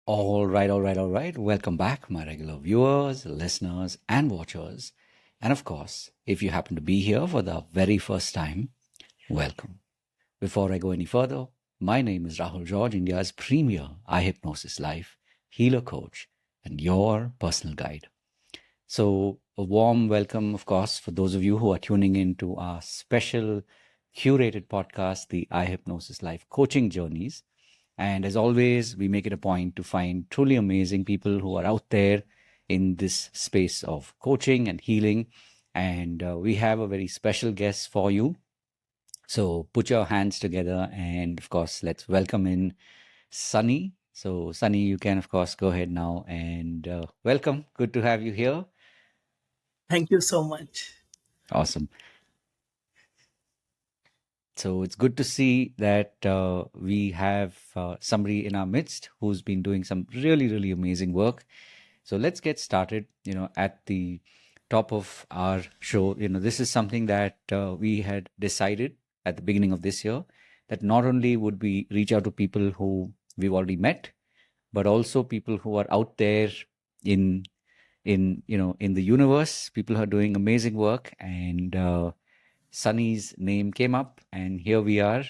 All right. Welcome back, my regular viewers, listeners, and watchers. And of course, if you happen to be here for the very first time, welcome. Before I go any further, my name is Rahul George, India's premier iHypnosys life healer coach and your personal guide. So, a warm welcome, of course, for those of you who are tuning in to our special curated podcast, the iHypnosys Life Coaching Journeys. And as always, we make it a point to find truly amazing people who are out there in this space of coaching and healing. And we have a very special guest for you. So put your hands together and, of course, let's welcome in Sunny. So, Sunny, you can, of course, go ahead now and welcome. Good to have you here. Thank you so much. Awesome. So it's good to see that we have somebody in our midst who's been doing some really amazing work. So let's get started. At the top of our show, this is something that we had decided at the beginning of this year, that not only would we reach out to people who we've already met, but also people who are out there in the universe, people who are doing amazing work. And Sunny's name came up, and here we are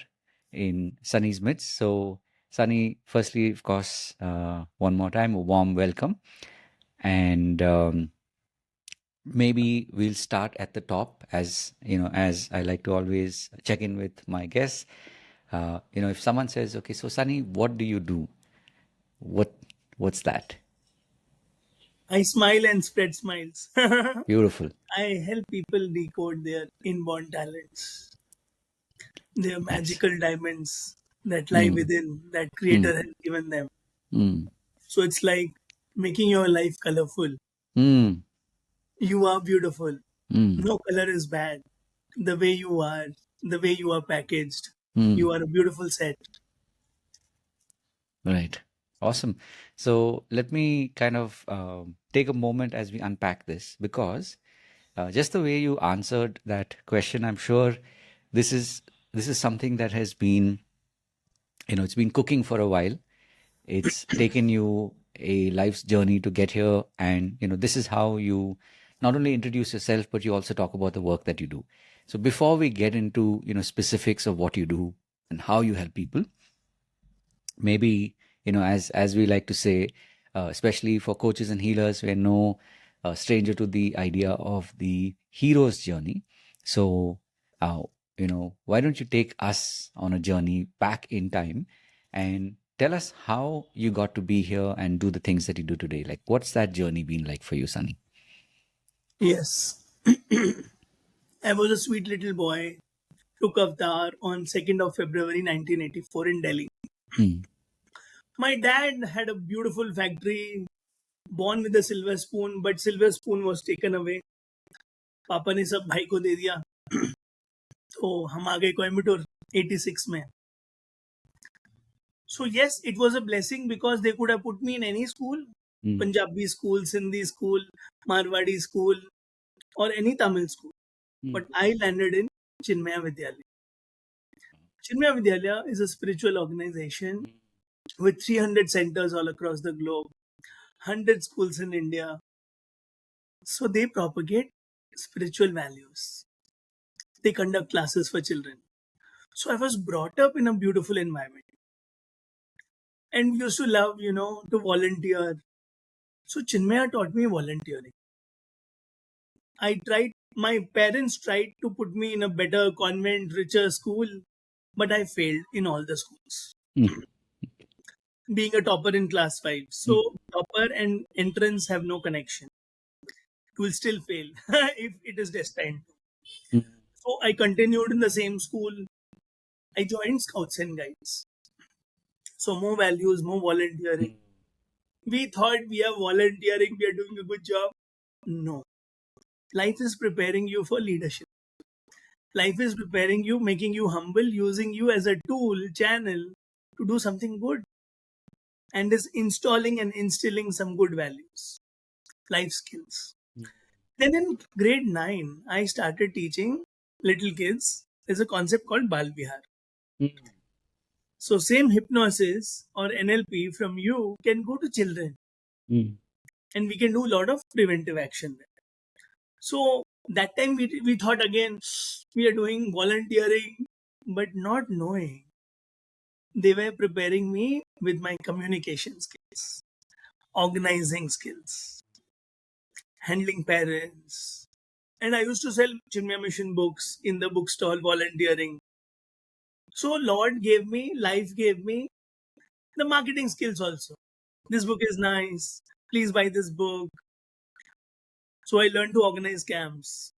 in Sunny's midst. So, Sunny, firstly, of course, one more time, a warm welcome. And maybe we'll start at the top, as as I like to always check in with my guests. If someone says, "Okay, so Sunny, what do you do?" What's that? I smile and spread smiles. Beautiful. I help people decode their inborn talents, their That's magical diamonds that lie mm, within, that mm, Creator has given them. mm, So it's like making your life colorful. mm, You are beautiful. mm, No color is bad. The way you are, the way you are packaged, mm. you are a beautiful set. Right. Awesome. So let me kind of take a moment as we unpack this, because just the way you answered that question, I'm sure this is something that has been, it's been cooking for a while. It's taken you a life's journey to get here, and this is how you not only introduce yourself, but you also talk about the work that you do. So before we get into specifics of what you do and how you help people, maybe as we like to say, especially for coaches and healers, we're no stranger to the idea of the hero's journey. So uh, why don't you take us on a journey back in time and tell us how you got to be here and do the things that you do today? Like, what's that journey been like for you, Sunny? Yes. I was a sweet little boy, took avatar on 2nd of February 1984 in Delhi. Mm, My dad had a beautiful factory, born with a silver spoon, but silver spoon was taken away. पापा ने सब भाई को दे दिया, तो हम आ गए कोयम्बटूर 86 में. So yes, it was a blessing because they could have put me in any school, mm, Punjabi school, Sindhi school, Marwadi school, or any Tamil school. mm, But I landed in Chinmaya Vidyalaya. Chinmaya Vidyalaya is a spiritual organization with 300 centers all across the globe, 100 schools in India. So they propagate spiritual values. They conduct classes for children. So I was brought up in a beautiful environment and used to love, to volunteer. So Chinmaya taught me volunteering. My parents tried to put me in a better convent, richer school, but I failed in all the schools, mm, being a topper in class 5. mm, So topper and entrance have no connection. It will still fail if it is destined. mm, So I continued in the same school. I joined Scouts and Guides. So more values, more volunteering. mm, We thought we are volunteering, we are doing a good job. No. Life is preparing you for leadership. Life is preparing you, making you humble, using you as a tool, channel to do something good, and is installing and instilling some good values, life skills. Then in grade 9, I started teaching little kids. There's a concept called Bal Vihar. mm, So same hypnosis or NLP from you can go to children, and we can do a lot of preventive action there. So that time we thought again we are doing volunteering, but not knowing they were preparing me with my communication skills, organizing skills, handling parents. And I used to sell Chinmaya Mission books in the bookstall, volunteering. So Lord gave me, life gave me the marketing skills also. This book is nice. Please buy this book. So I learned to organize camps,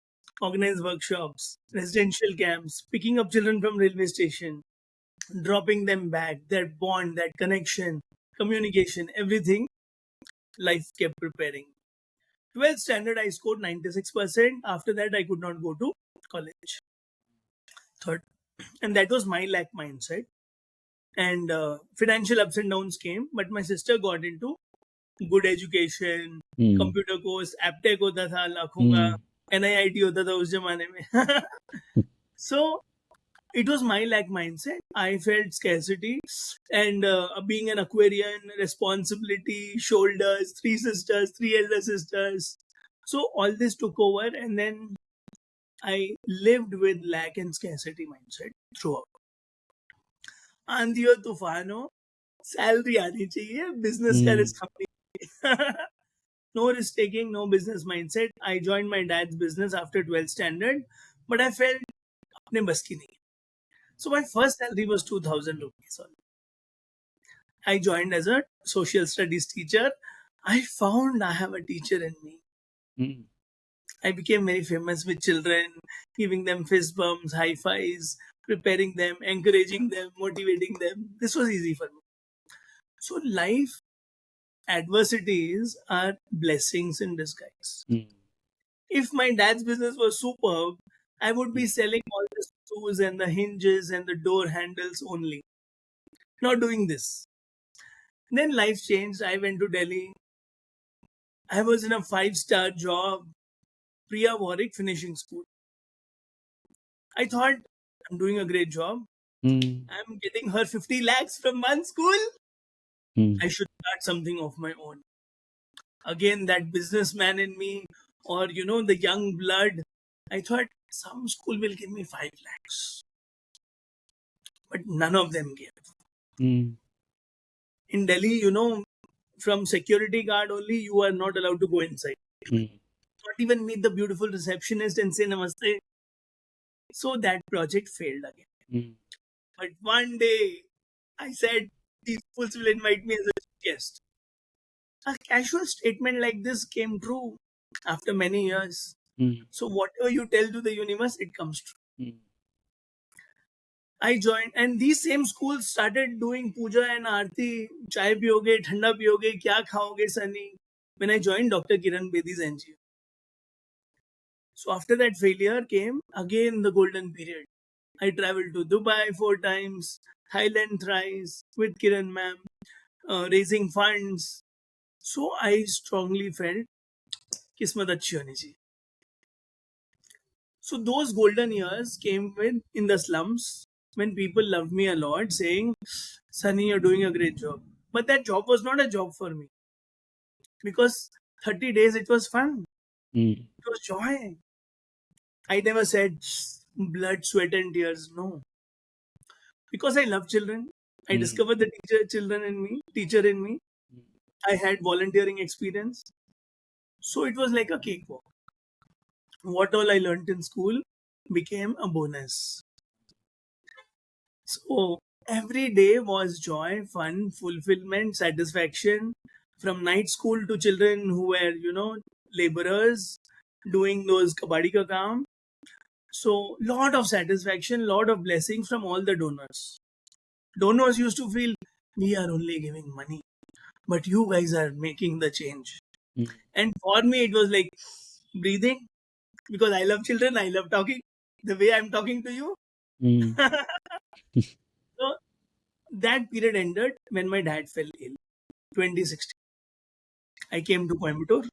organize workshops, residential camps, picking up children from railway station, dropping them back, that bond, that connection, communication, everything, life kept preparing. 12th standard, I scored 96%. After that, I could not go to college. Third, and that was my lack mindset. And financial ups and downs came, but my sister got into good education, computer course Aptech होता था लाखों का, NIIT होता था उस जमाने में. So it was my lack mindset. I felt scarcity, and being an Aquarian, responsibility, shoulders, three sisters, three elder sisters. So all this took over, and then I lived with lack and scarcity mindset throughout. आंधी हो तूफान हो, salary आनी चाहिए, business का risk हमने. No risk taking, no business mindset. I joined my dad's business after 12th standard, but I felt अपने बस की नहीं. So my first salary was 2,000 rupees. I joined as a social studies teacher. I found I have a teacher in me. I became very famous with children, giving them fist bumps, high fives, preparing them, encouraging them, motivating them. This was easy for me. So life adversities are blessings in disguise. If my dad's business was superb, I would be selling all the screws and the hinges and the door handles only. Not doing this. Then life changed. I went to Delhi. I was in a 5-star job, Priya Warwick Finishing School. I thought I'm doing a great job. I'm getting her 50 lakhs from one school. I should start something of my own. Again, that businessman in me, or the young blood. I thought some school will give me 5 lakhs. But none of them gave. In Delhi, from security guard only, you are not allowed to go inside. Not even meet the beautiful receptionist and say namaste. So that project failed again. But one day, I said, these schools will invite me as a guest. A casual statement like this came true after many years. So whatever you tell to the universe, it comes true. I joined, and these same schools started doing puja and aarti. Chai piyoge, thanda piyoge, kya khaoge, Sunny? When I joined Dr. Kiran Bedi's NGO. So after that failure came again the golden period. I traveled to Dubai 4 times, Thailand thrice with Kiran ma'am, raising funds. So I strongly felt kismat achhi honi chahiye. So those golden years came in the slums when people loved me a lot, saying, Sunny, you're doing a great job. But that job was not a job for me. Because 30 days it was fun. It was joy. I never said blood, sweat and tears. No. Because I love children. I discovered the teacher in me. I had volunteering experience. So it was like a cakewalk. What all I learned in school became a bonus. So every day was joy, fun, fulfillment, satisfaction. From night school to children who were, laborers doing those kabadi ka kaam. So lot of satisfaction, lot of blessings from all the donors. Donors used to feel we are only giving money, but you guys are making the change. And for me, it was like breathing, because I love children, I love talking the way I'm talking to you. So that period ended when my dad fell ill, 2016. I came to Coimbatore,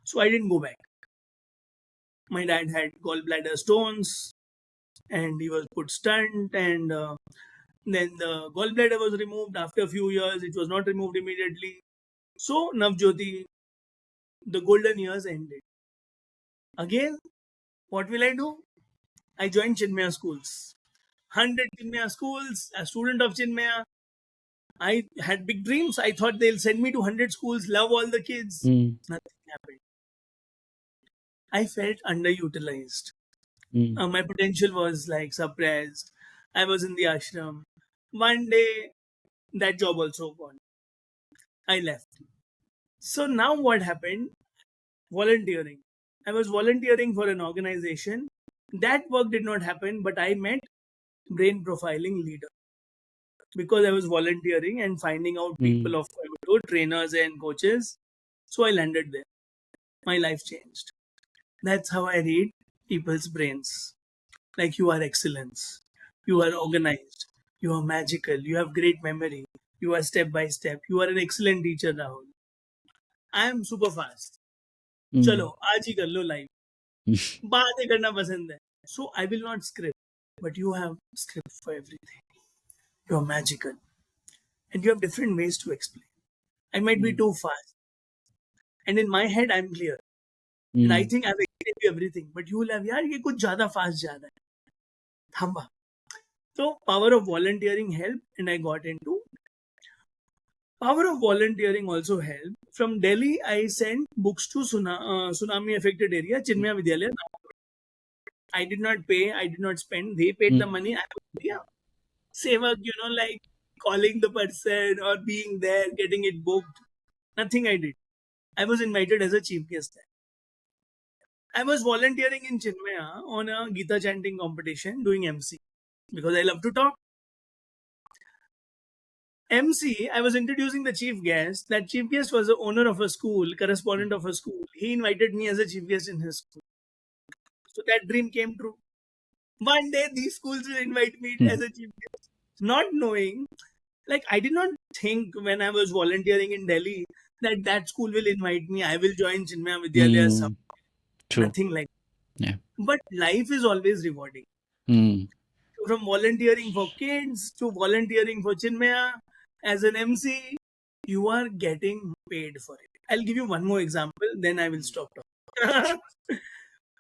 so I didn't go back. My dad had gallbladder stones, and he was put stunt, and Then the gallbladder was removed after a few years. It was not removed immediately. So Navjyoti, the golden years ended. Again, what will I do? I joined Chinmaya schools. 100 Chinmaya schools, a student of Chinmaya. I had big dreams. I thought they'll send me to 100 schools, love all the kids. Nothing happened. I felt underutilized. My potential was like suppressed. I was in the ashram. One day, that job also gone. I left. So now what happened? Volunteering. I was volunteering for an organization. That work did not happen, but I met brain profiling leader because I was volunteering and finding out people of Coimbatore, trainers and coaches. So I landed there. My life changed. That's how I read people's brains. Like, you are excellence. You are organized. You are magical. You have great memory. You are step by step. You are an excellent teacher, Rahul. I am super fast. चलो आज ही कर लो live बातें करना पसंद है so I will not script but you have script for everything. You are magical and you have different ways to explain. I might be too fast and in my head I'm clear and I think I've explained you everything but you will have यार ये कुछ ज़्यादा fast जा रहा है थम्बा. So power of volunteering helped and I got into power of volunteering also helped. From Delhi, I sent books to tsunami affected area, Chinmaya Vidyalaya. I did not pay, I did not spend. They paid the money. I was sevak, like calling the person or being there, getting it booked. Nothing I did. I was invited as a chief guest there. I was volunteering in Chinmaya on a Gita chanting competition doing MC because I love to talk. MC, I was introducing the chief guest. That chief guest was the owner of a school, correspondent of a school. He invited me as a chief guest in his school. So that dream came true. One day, these schools will invite me as a chief guest. Not knowing, like, I did not think when I was volunteering in Delhi that that school will invite me. I will join Chinmaya Vidyalaya. True. Nothing like that. Yeah. But life is always rewarding. From volunteering for kids to volunteering for Chinmaya as an MC, you are getting paid for it. I'll give you one more example, then I will stop talking.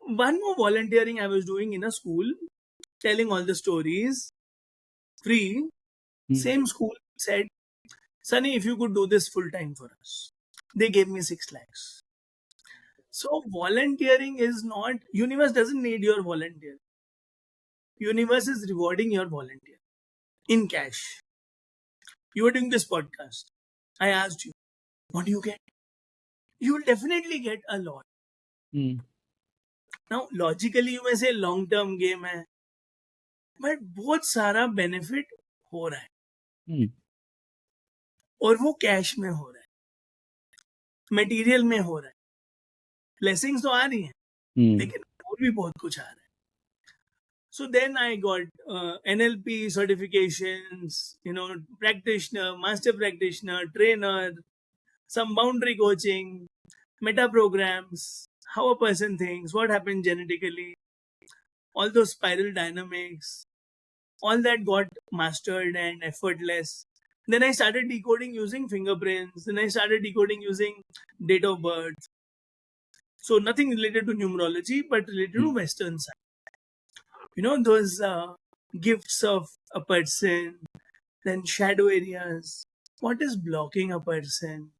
One more volunteering I was doing in a school, telling all the stories, free. Same school said, Sunny, if you could do this full time for us. They gave me 6 lakhs. So volunteering is not, universe doesn't need your volunteer. Universe is rewarding your volunteer in cash. You are doing this podcast. I asked you, what do you get? You will definitely get a lot. Now, logically, you may say long-term game hai, but बहुत सारा benefit हो रहा है और वो cash में हो रहा है, मटेरियल में हो रहा है. ब्लेसिंग्स तो आ रही हैं लेकिन और भी बहुत कुछ आ रहा है. So then I got NLP certifications, practitioner, master practitioner, trainer, some boundary coaching, meta programs, how a person thinks, what happened genetically, all those spiral dynamics, all that got mastered and effortless. Then I started decoding using fingerprints. Then I started decoding using date of birth. So nothing related to numerology, but related to Western science. Those gifts of a person, then shadow areas. What is blocking a person?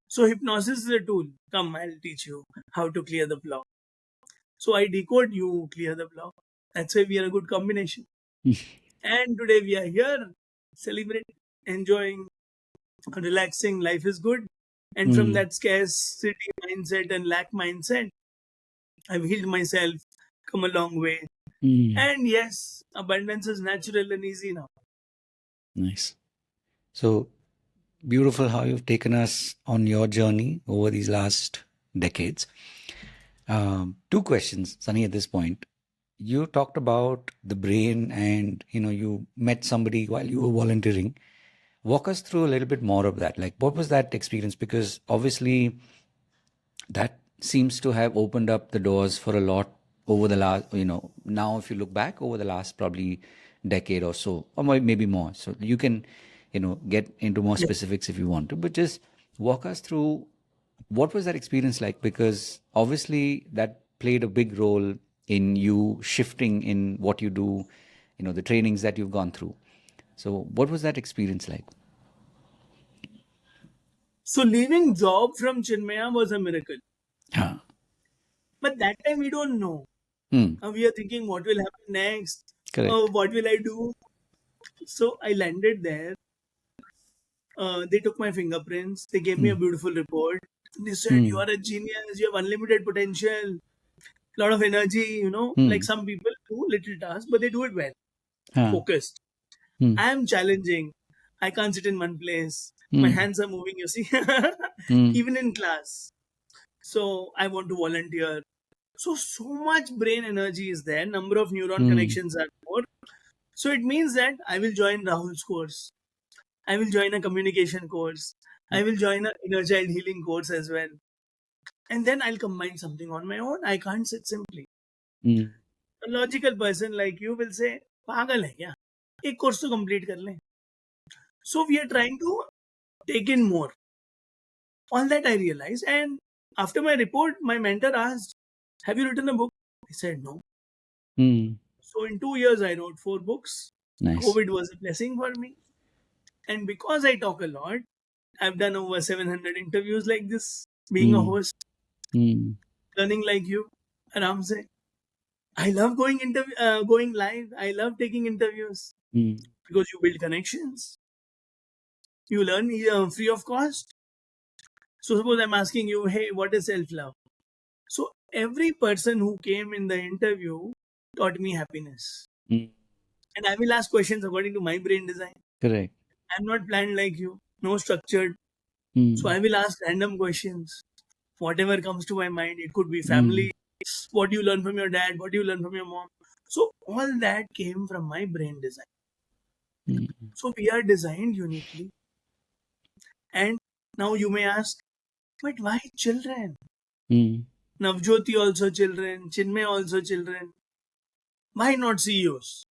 So hypnosis is a tool. Come, I'll teach you how to clear the block. So I decode, you clear the block. That's why we are a good combination. And today we are here, celebrating, enjoying, relaxing. Life is good. And from that scarcity mindset and lack mindset, I've healed myself, come a long way. And yes, abundance is natural and easy now. Nice. So beautiful how you've taken us on your journey over these last decades. 2 questions, Sunny, at this point. You talked about the brain and, you met somebody while you were volunteering. Walk us through a little bit more of that. Like, what was that experience? Because obviously that seems to have opened up the doors for a lot over the last, now if you look back over the last probably decade or so, or maybe more. So you can, get into more specifics if you want to, but just walk us through what was that experience like? Because obviously that played a big role in you shifting in what you do, the trainings that you've gone through. So what was that experience like? So leaving job from Chinmaya was a miracle. Huh. But that time we don't know. Hmm. We are thinking what will happen next? Correct. What will I do? So I landed there. They took my fingerprints. They gave me Hmm. a beautiful report. They said, "You Hmm. are a genius. You have unlimited potential, lot of energy. Like Hmm. some people do little tasks, but they do it well, Huh. focused. Hmm. I am challenging. I can't sit in one place. My Hmm. hands are moving, you see, Hmm. even in class. So I want to volunteer. So much brain energy is there. Number of neuron Hmm. connections are more. So it means that I will join Rahul's course. I will join a communication course. I will join a inner child healing course as well. And then I'll combine something on my own. I can't sit simply. Hmm. A logical person like you will say, पागल है क्या? एक course तो complete कर लें. So we are trying to take in more. All that I realized. And after my report, my mentor asked, "Have you written a book?" I said, "No." Hmm. So in 2 years, I wrote 4 books. Nice. COVID was a blessing for me. And because I talk a lot, I've done over 700 interviews like this, being a Hmm. host, Hmm. learning like you. Aram se. I love going live. I love taking interviews Hmm. because you build connections. You learn free of cost. So suppose I'm asking you, hey, what is self-love? So every person who came in the interview taught me happiness. Hmm. And I will ask questions according to my brain design. Correct. I'm not planned like you, no structured. So Hmm. I will ask random questions. Whatever comes to my mind, it could be Hmm. family, what do you learn from your dad, what do you learn from your mom. So all that came from my brain design. Hmm. So we are designed uniquely. And now you may ask, but why children? Hmm. Navjoti also children, Chinmay also children. Why not CEOs?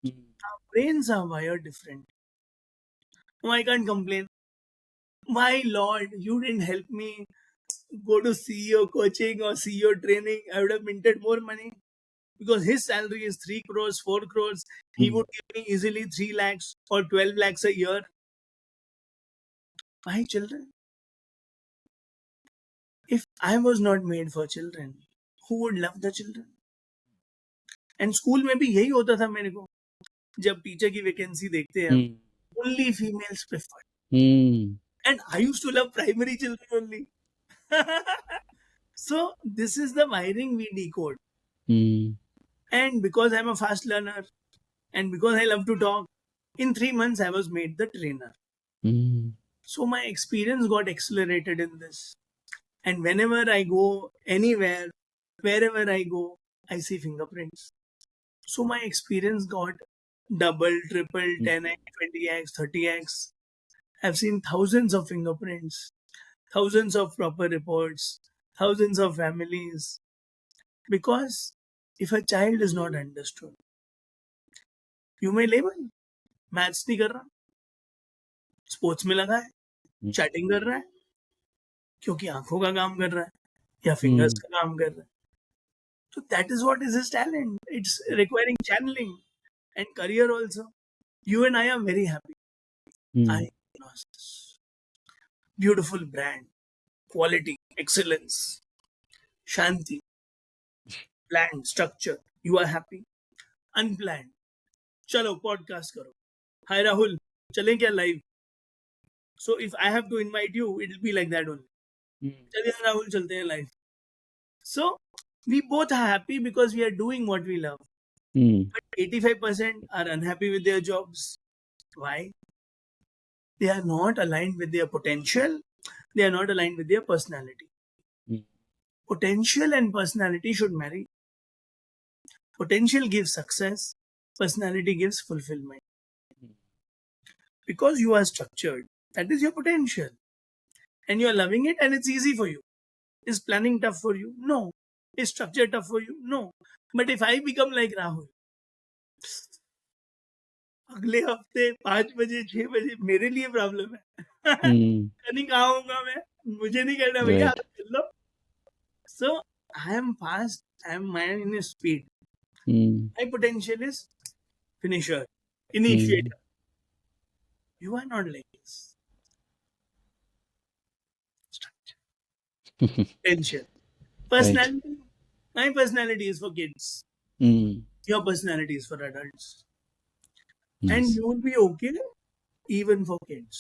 Our brains are wired different. Oh, I can't complain. My lord, you didn't help me go to CEO coaching or CEO training. I would have minted more money because his salary is 3 crores, 4 crores. He Hmm. would give me easily 3 lakhs or 12 lakhs a year. Why children? If I was not made for children, who would love the children? And school में भी यही होता था मेरे को जब teacher की vacancy देखते हैं Hmm. only females preferred. Hmm. And I used to love primary children only. So this is the wiring we decode. Hmm. And because I'm a fast learner and because I love to talk, in 3 months I was made the trainer. Hmm. So my experience got accelerated in this. And whenever I go anywhere, wherever I go, I see fingerprints. So my experience got double, triple, 10x, 20x, 30x. I've seen thousands of fingerprints, thousands of proper reports, thousands of families. Because if a child is not understood, you may label, maths नहीं कर रहा, sports में लगा है, Hmm. Chatting कर रहा है, क्योंकि आंखों का काम कर रहा है या फिंगर्स Hmm. का काम कर रहा है. So that is what is his talent. It's requiring channeling and career also. You and I are very happy. Hmm. iHypnosys, beautiful brand, quality, excellence, shanti, planned, structure. You are happy. Unplanned. चलो podcast करो. Hi Rahul, चलें क्या live? So if I have to invite you, it will be like that only. Hmm. चलिए राहुल चलते हैं live. So we both are happy because we are doing what we love. Hmm. But 85% are unhappy with their jobs. Why? They are not aligned with their potential. They are not aligned with their personality. Hmm. Potential and personality should marry. Potential gives success. Personality gives fulfillment. Because you are structured, that is your potential. And you are loving it and it's easy for you. Is planning tough for you? No. Is structure tough for you? No. But if I become like Rahul, अगले हफ्ते 5 बजे 6 बजे मेरे लिए problem है। Mm. नहीं कहाँ होऊंगा मैं, मुझे नहीं करना भैया, आप Right. कर लो। So I am fast, I am mind in speed, Mm. My potential is finisher, Mm. Initiator. You are not like this. Structure, potential, Right. personality. My personality is for kids. Mm. Your personality is for adults, and Nice. you will be okay even for kids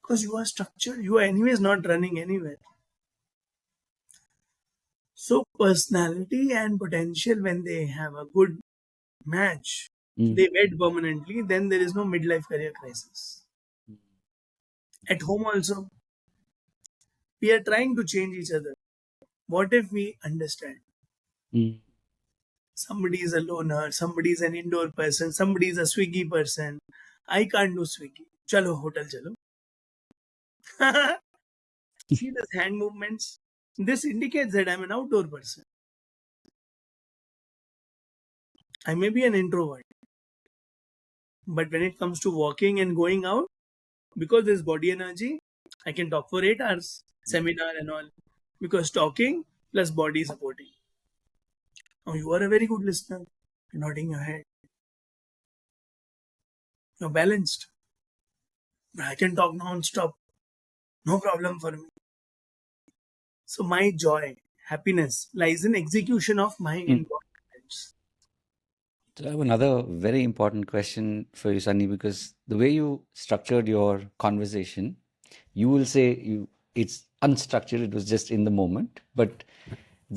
because you are structured. You are anyways not running anywhere. So personality and potential, when they have a good match, Mm. they wed permanently. Then there is no midlife career crisis. At home also, we are trying to change each other. What if we understand? Mm. Somebody is a loner, somebody is an indoor person, somebody is a Swiggy person. I can't do Swiggy. Chalo, hotel chalo. See these hand movements? This indicates that I'm an outdoor person. I may be an introvert, but when it comes to walking and going out, because there's body energy, I can talk for 8 hours, seminar and all. Because talking plus body supporting. Now you are a very good listener. You're nodding your head. You're balanced. I can talk non-stop. No problem for me. So my joy, happiness lies in execution of my Mm. involvements. So I have another very important question for you, Sunny, because the way you structured your conversation, you will say it's unstructured, it was just in the moment. But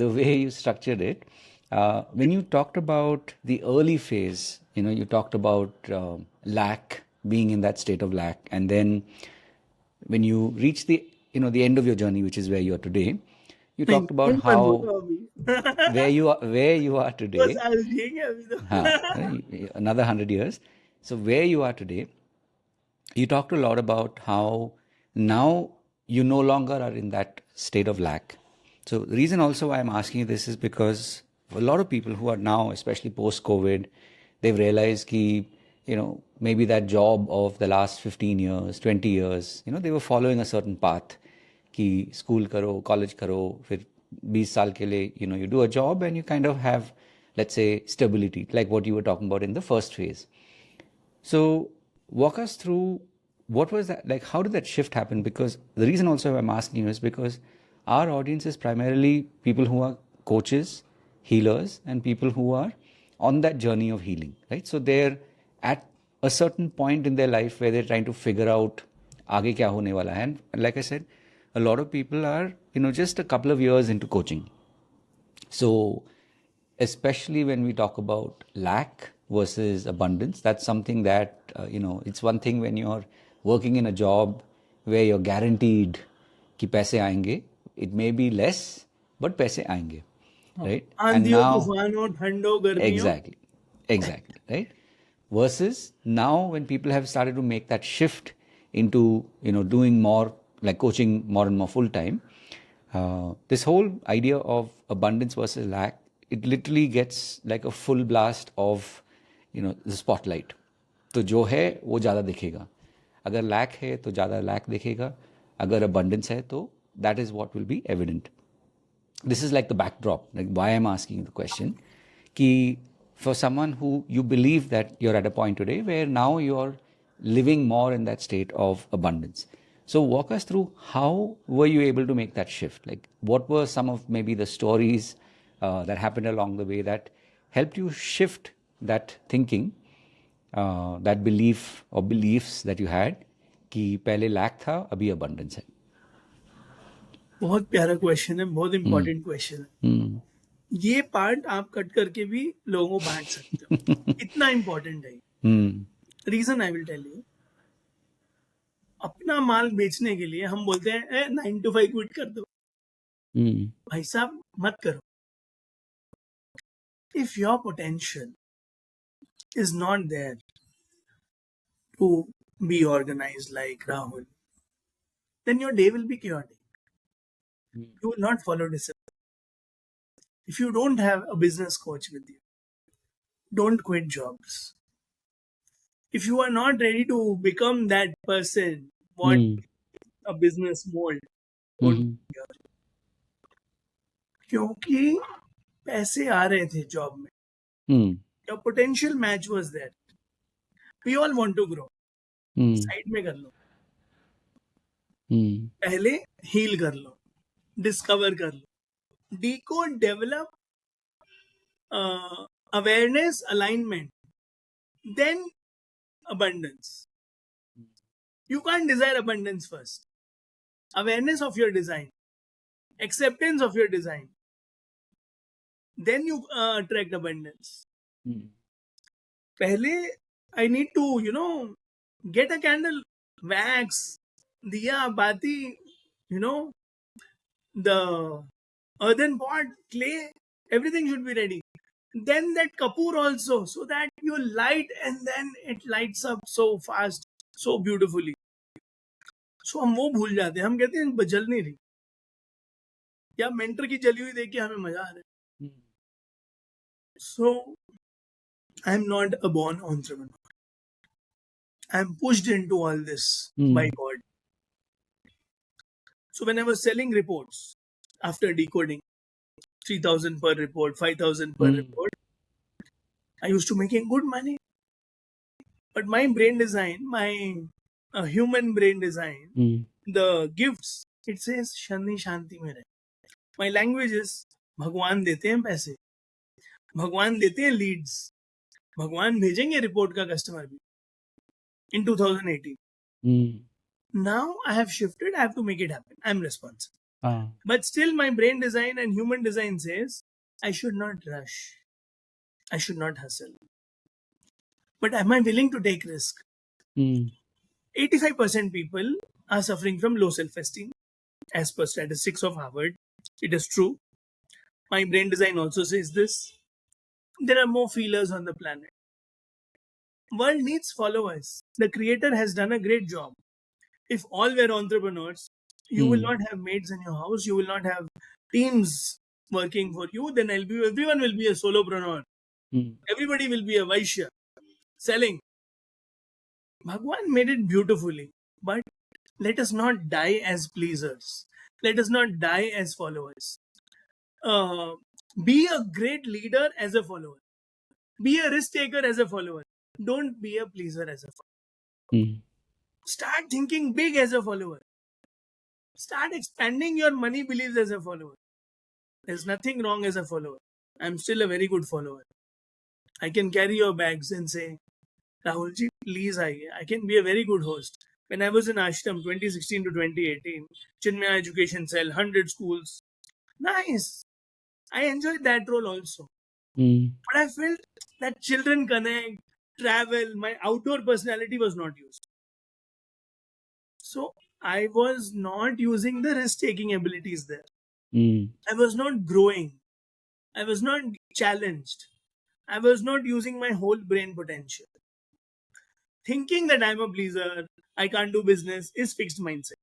the way you structured it, when you talked about the early phase, you talked about lack, being in that state of lack, and then when you reach the end of your journey, which is where you are today, you नहीं talked about नहीं मत how बोलो where अभी। you are 2 today. साल जिएंगे अभी तो। Another 100 years. So where you are today, you talked a lot about how now you no longer are in that state of lack. So the reason also why I'm asking you this is because a lot of people who are now, especially post COVID, they've realized ki, maybe that job of the last 15 years, 20 years, they were following a certain path कि school करो college करो फिर 20 साल के लिए you do a job and you kind of have, let's say, stability like what you were talking about in the first phase. So walk us through what was that like, how did that shift happen? Because the reason also I'm asking you is because our audience is primarily people who are coaches, healers, and people who are on that journey of healing, right? So they're at a certain point in their life where they're trying to figure out आगे क्या होने वाला है. And like I said, a lot of people are just a couple of years into coaching. So, especially when we talk about lack versus abundance, that's something that, it's one thing when you're working in a job where you're guaranteed कि पैसे आएंगे, it may be less, but पैसे आएंगे, right? And आंधी हो now, तूफान हो ठंड हो गर्मी हो। exactly, exactly, right? Versus now when people have started to make that shift into, doing more, like coaching more and more full time, this whole idea of abundance versus lack, it literally gets like a full blast of, the spotlight. तो जो है वो ज़्यादा दिखेगा, अगर lack है तो ज़्यादा लैक दिखेगा, अगर abundance है तो that is what will be evident. This is like the backdrop, like why I'm asking the question. Ki for someone who you believe that you're at a point today where now you're living more in that state of abundance. So walk us through how were you able to make that shift? Like what were some of maybe the stories that happened along the way that helped you shift that thinking, that belief or beliefs that you had कि पहले lack था अभी abundance है. बहुत प्यारा question है, बहुत important question है। Hmm. ये पार्ट आप कट करके भी लोगों को बांट सकते हो, इतना इंपॉर्टेंट है। Hmm. Reason I will tell you. अपना माल बेचने के लिए हम बोलते हैं 9 to 5 क्विट कर दो। Hmm. भाई साहब मत करो। If your potential is not there to be organised like Rahul, then your day will be chaotic. You will not follow discipline. If you don't have a business coach with you, don't quit jobs. If you are not ready to become that person, what Hmm. a business mold would Hmm. be. क्योंकि पैसे आ रहे थे job में, Hmm. your potential match was there. We all want to grow. Hmm. Side में कर लो, Hmm. पहले heal कर लो, discover कर लो, decode, develop awareness, alignment, then abundance. You can't desire abundance first. Awareness of your design, acceptance of your design, then you attract abundance. Hmm. पहले I need to, get a candle, wax, diya, bati, the earthen pot, clay, everything should be ready. Then that kapoor also, so that you light and then it lights up so fast, so beautifully. So हम वो भूल जाते हैं, हम कहते हैं जल नहीं रही, या मेंटर की जली हुई देख के हमें मजा आ रहा है. Hmm. So I am not a born entrepreneur. I am pushed into all this by Hmm. God. So when I was selling reports after decoding, 3,000 per report, 5,000 per Hmm. report, I used to making good money. But my brain design, my human brain design, Hmm. the gifts, it says Shani Shanti में रहे. My language is भगवान देते हैं पैसे, भगवान देते हैं leads, भगवान भेजेंगे report का customer भी. In 2018. Hmm. Now I have shifted, I have to make it happen. I'm responsible. Ah. But still my brain design and human design says I should not rush. I should not hustle. But am I willing to take risk? Hmm. 85% people are suffering from low self-esteem as per statistics of Harvard. It is true. My brain design also says this. There are more feelers on the planet. World needs followers. The creator has done a great job. If all were entrepreneurs, you will Hmm. not have maids in your house. You will not have teams working for you. Then everyone will be a solopreneur. Hmm. Everybody will be a Vaishya selling. Bhagwan made it beautifully. But let us not die as pleasers. Let us not die as followers. Uh, be a great leader as a follower. Be a risk taker as a follower. Don't be a pleaser as a follower. Hmm. Start thinking big as a follower. Start expanding your money beliefs as a follower. There's nothing wrong as a follower. I'm still a very good follower. I can carry your bags and say, Rahulji, please, I can be a very good host. When I was in Ashram 2016 to 2018, Chinmaya Education Cell, 100 schools. Nice. I enjoyed that role also. Hmm. But I felt that children connect, travel, my outdoor personality was not used. So I was not using the risk taking abilities there. Hmm. I was not growing. I was not challenged. I was not using my whole brain potential. Thinking that I'm a pleaser, I can't do business is fixed mindset.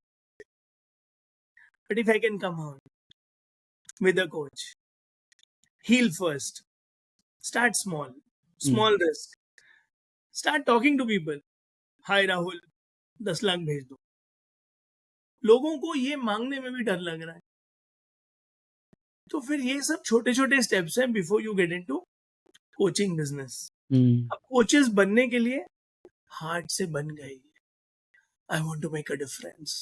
But if I can come out with a coach, heal first, start small, Hmm. small risk, start talking to people. Hi Rahul, 10 lakh भेज दो. लोगों को ये मांगने में भी डर लग रहा है. तो फिर ये सब छोटे छोटे स्टेप्स हैं before you get into coaching business. Hmm. अब कोचेस बनने के लिए हार्ट से बन गए. I want to make a difference.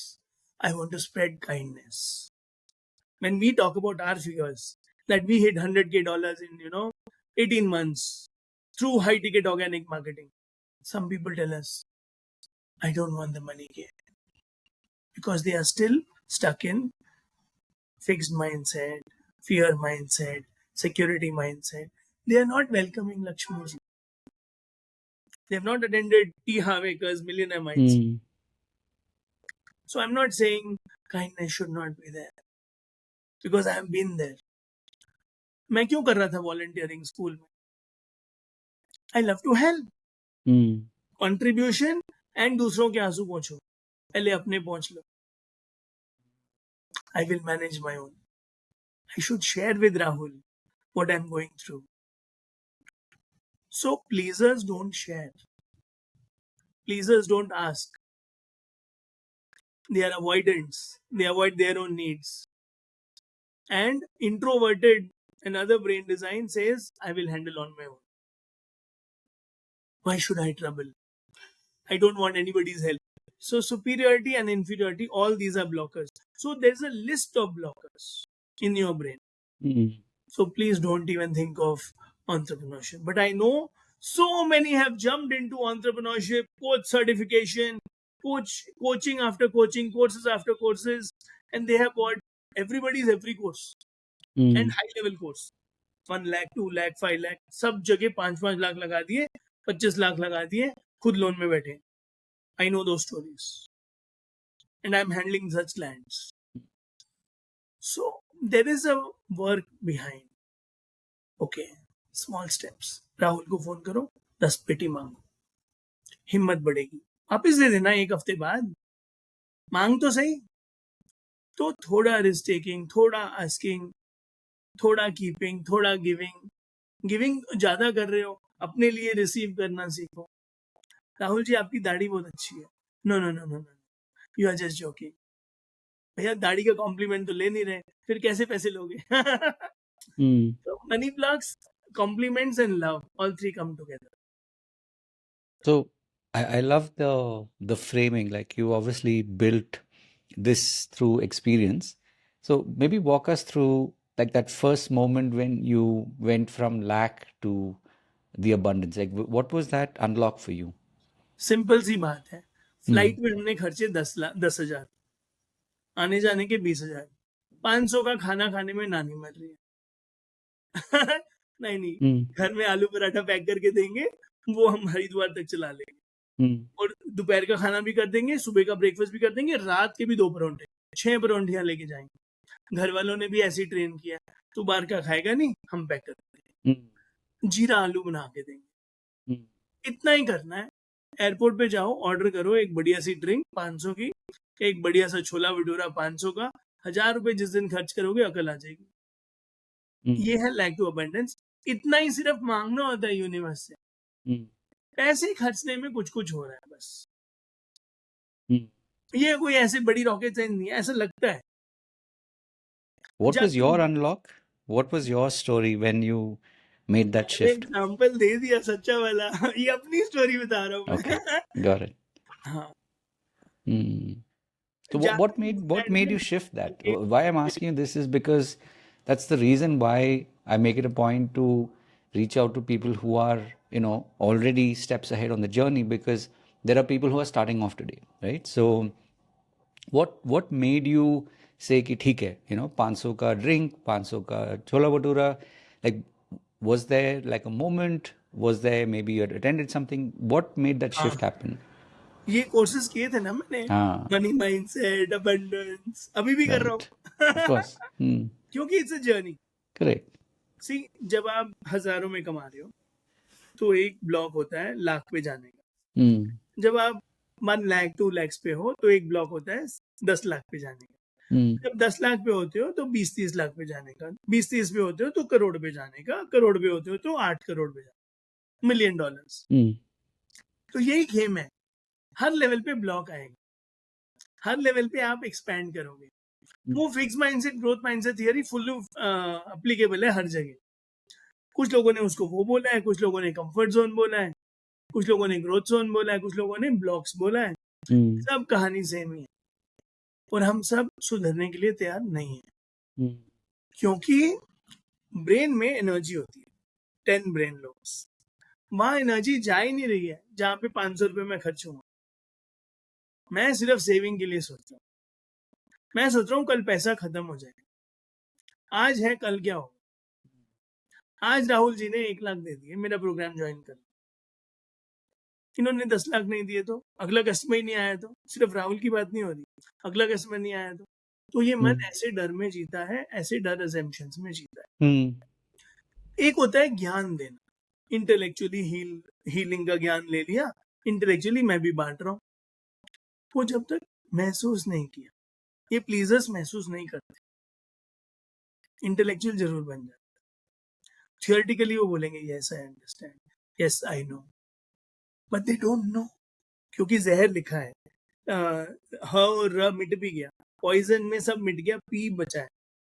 I want to spread kindness. When we talk about our figures, that we hit 100K dollars in 18 months through high ticket organic marketing, some people tell us, I don't want the money game, because they are still stuck in fixed mindset, fear mindset, security mindset. They are not welcoming Lakshmi. They have not attended T. Havekers Millionaire Minds. Hmm. So I'm not saying kindness should not be there, because I have been there. मैं क्यों कर रहा था volunteering school में? I love to help. Hmm. Contribution and दूसरों के आंसू पहुंचो, पहले अपने पहुंच लो. I will manage my own. I should share with Rahul what I'm going through. So pleasers don't share. Pleasers don't ask. They are avoidants. They avoid their own needs. And introverted, another brain design says, I will handle on my own. Why should I trouble? I don't want anybody's help. So superiority and inferiority, all these are blockers. So there's a list of blockers in your brain. Mm. So please don't even think of entrepreneurship. But I know so many have jumped into entrepreneurship, coach certification, coaching after coaching, courses after courses, and they have bought everybody's every course and Mm. high level course. 1 lakh, 2 lakh, 5 lakh, सब जगह 5-5 लाख लगा दिए, 25 लाख लगा दिए, खुद loan में बैठे. I know those stories. And I'm handling such clients. So there is a work behind. Okay, small steps. Rahul को फोन करो, 10 पेटी मांगो, हिम्मत बढ़ेगी. वापिस दे देना 1 हफ्ते बाद, मांग तो सही. तो थोड़ा रिस्क टेकिंग, थोड़ा आस्किंग, थोड़ा कीपिंग, थोड़ा गिविंग. गिविंग ज्यादा कर रहे हो, अपने लिए रिसीव करना सीखो. राहुल जी आपकी दाढ़ी बहुत अच्छी है. No no no no no, you are just joking. भैया दाढ़ी का कॉम्प्लीमेंट तो ले नहीं रहे, फिर कैसे पैसे लोगे? Mm. So money blocks, compliments and love, all three come together. So I love the framing. Like you obviously built this through experience. So maybe walk us through like that first moment when you went from lack to the abundance. Like what was that unlock for you? Simple सी बात है. Mm. Flight में हमने खर्चे 10,000, आने जाने के 20,000, 500 का खाना खाने में नानी मर रही है. नहीं नहीं, Mm. घर में आलू पराठा पैक करके देंगे, वो हम हरिद्वार तक चला लेंगे. Mm. और दोपहर का खाना भी कर देंगे, सुबह का ब्रेकफास्ट भी कर देंगे, रात के भी 2 परोंठे, 6 परोंठियां लेके जाएंगे. घर वालों ने भी ऐसे ही ट्रेन किया. तू बाहर का खाएगा नहीं, हम पैक कर देंगे, Mm. जीरा आलू बना के देंगे. Mm. इतना ही करना है. एयरपोर्ट पे जाओ, ऑर्डर करो एक बढ़िया सी ड्रिंक 500 की, एक बढ़िया सा छोला भटूरा 500 का. 1,000 रुपए जिस दिन खर्च करोगे अकल आ जाएगी. Mm. ये है लैक टू अबंडेंस. इतना ही सिर्फ मांगना होता है यूनिवर्स से. Mm. पैसे खर्चने में कुछ कुछ हो रहा है बस. Mm. ये कोई ऐसे बड़ी रॉकेट साइंस नहीं है, ऐसा लगता है. What जब was तुम your unlock? What was your story when you made that shift? Example दे दिया सच्चा वाला. ये अपनी स्टोरी बता रहा हूँ Okay, मैं. got it. हाँ. Mm. So what जाते what made you shift that? एक Why I'm asking you this is because that's the reason why I make it a point to reach out to people who are, you know, already steps ahead on the journey because there are people who are starting off today, right? So what made you say कि ठीक है, you know, 500 का drink, 500 का छोला bhatura, like was there like a moment? Was there maybe you had attended something? What made that हाँ, shift happen? ये courses किए थे ना मैंने. हाँ, मनी माइंडसेट, अबंडेंस, अभी भी कर रहा right. Of हूँ. course. Hmm. क्योंकि इट्स अ जर्नी. Correct. सी, जब आप हजारों में कमा रहे हो तो एक ब्लॉक होता है लाख पे जाने का. Hmm. जब आप 1 लाख 2 लाख पे हो तो एक ब्लॉक होता है 10 लाख पे जाने का. Hmm. जब 10 लाख पे होते हो तो 20-30 लाख पे जाने का. 20-30 पे होते हो तो करोड़ पे जाने का. करोड़ पे होते हो तो 8 करोड़ पे जाने का. $1 मिलियन. Hmm. तो यही गेम है. हर लेवल पे ब्लॉक आएगा, हर लेवल पे आप एक्सपैंड करोगे. वो fix mindset, growth mindset theory full applicable है हर जगह. कुछ लोगों ने उसको वो बोला है, कुछ लोगों ने कंफर्ट जोन बोला है, कुछ लोगों ने ग्रोथ जोन बोला है, कुछ लोगों ने ब्लॉक्स बोला है. Hmm. सब कहानी सेम ही है और हम सब सुधरने के लिए तैयार नहीं है. Hmm. क्योंकि ब्रेन में एनर्जी होती है, 10 ब्रेन लोब्स. वहां एनर्जी जा ही नहीं रही है जहां पे 500 रुपए में खर्च हुआ. मैं सिर्फ सेविंग के लिए सोच रहा हूँ. मैं सोच रहा हूँ कल पैसा खत्म हो जाएगा. आज है, कल क्या होगा. आज राहुल जी ने 1 लाख दे दिए मेरा प्रोग्राम ज्वाइन कर. इन्होंने 10 लाख नहीं दिए तो, अगला कस्टमर ही नहीं आया तो, सिर्फ राहुल की बात नहीं हो रही, अगला कस्टमर नहीं आया तो ये मन ऐसे डर में जीता है, ऐसे डर अजम्पशंस में जीता है. Hmm. एक होता है ज्ञान देना. इंटेलेक्चुअली हीलिंग का ज्ञान ले लिया, इंटेलेक्चुअली मैं भी बांट रहा हूँ. वो जब तक महसूस नहीं किया, ये प्लीजर्स महसूस नहीं करते, इंटेलेक्चुअल जरूर बन जाते. थियोरेटिकली वो बोलेंगे yes I understand, yes I know, but they don't know. क्योंकि जहर लिखा है, ह और र मिट भी गया, पॉइजन में सब मिट गया, पी बचा है,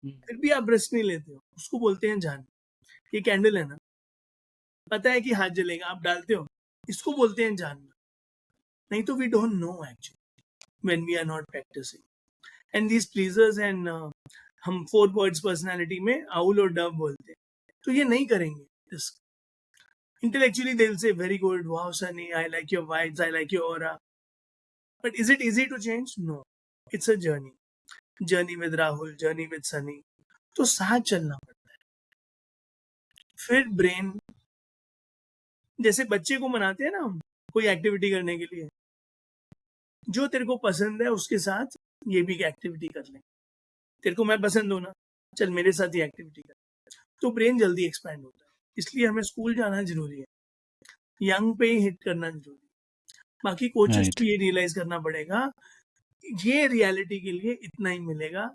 फिर भी आप ब्रश नहीं लेते हो, उसको बोलते हैं जान। ये कैंडल है ना, पता है कि हाथ जलेगा, आप डालते हो, इसको बोलते हैं जानना। नहीं तो we don't know actually when we are not practising. And these pleasures and हम 4 वर्ड्स पर्सनालिटी में आउल और डव बोलते हैं, तो ये नहीं करेंगे। Intellectually they'll say very good, wow Sunny, I like your vibes, I like your aura, but is it easy to change? No, it's a journey with Rahul, journey with Sunny, तो साथ चलना पड़ता है। फिर ब्रेन, जैसे बच्चे को मनाते हैं ना हम कोई एक्टिविटी करने के लिए, जो तेरे को पसंद है उसके साथ ये भी एक्टिविटी कर ले। तेरे को मैं पसंद हूं ना, चल मेरे साथ ये एक्टिविटी कर, तो ब्रेन जल्दी एक्सपैंड होता है। इसलिए हमें स्कूल जाना जरूरी है, यंग पे ही हिट करना जरूरी है। बाकी कोचेस Right. को ये रियलाइज करना पड़ेगा, ये रियलिटी के लिए इतना ही मिलेगा,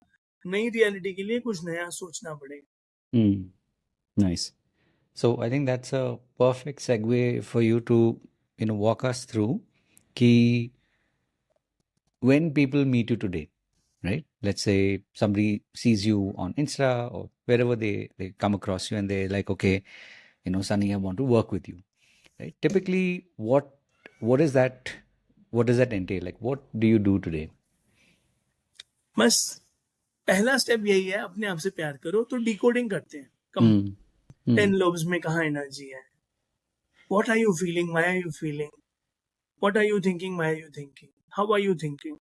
नई रियलिटी के लिए कुछ नया सोचना पड़ेगा। Nice. So I think that's a perfect segue for you to, walk us through key when people meet you today, right? Let's say somebody sees you on Insta or wherever they come across you and they're like, okay, Sunny, I want to work with you, right? Typically, what is that? What does that entail? Like, what do you do today? बस पहला step यही है, अपने आप से प्यार करो। तो डिकोडिंग करते हैं, कम Hmm. 10 Hmm. लोब्स में कहाँ एनर्जी है, what are you feeling, why are you feeling, what are you thinking, why are you thinking, how are you thinking.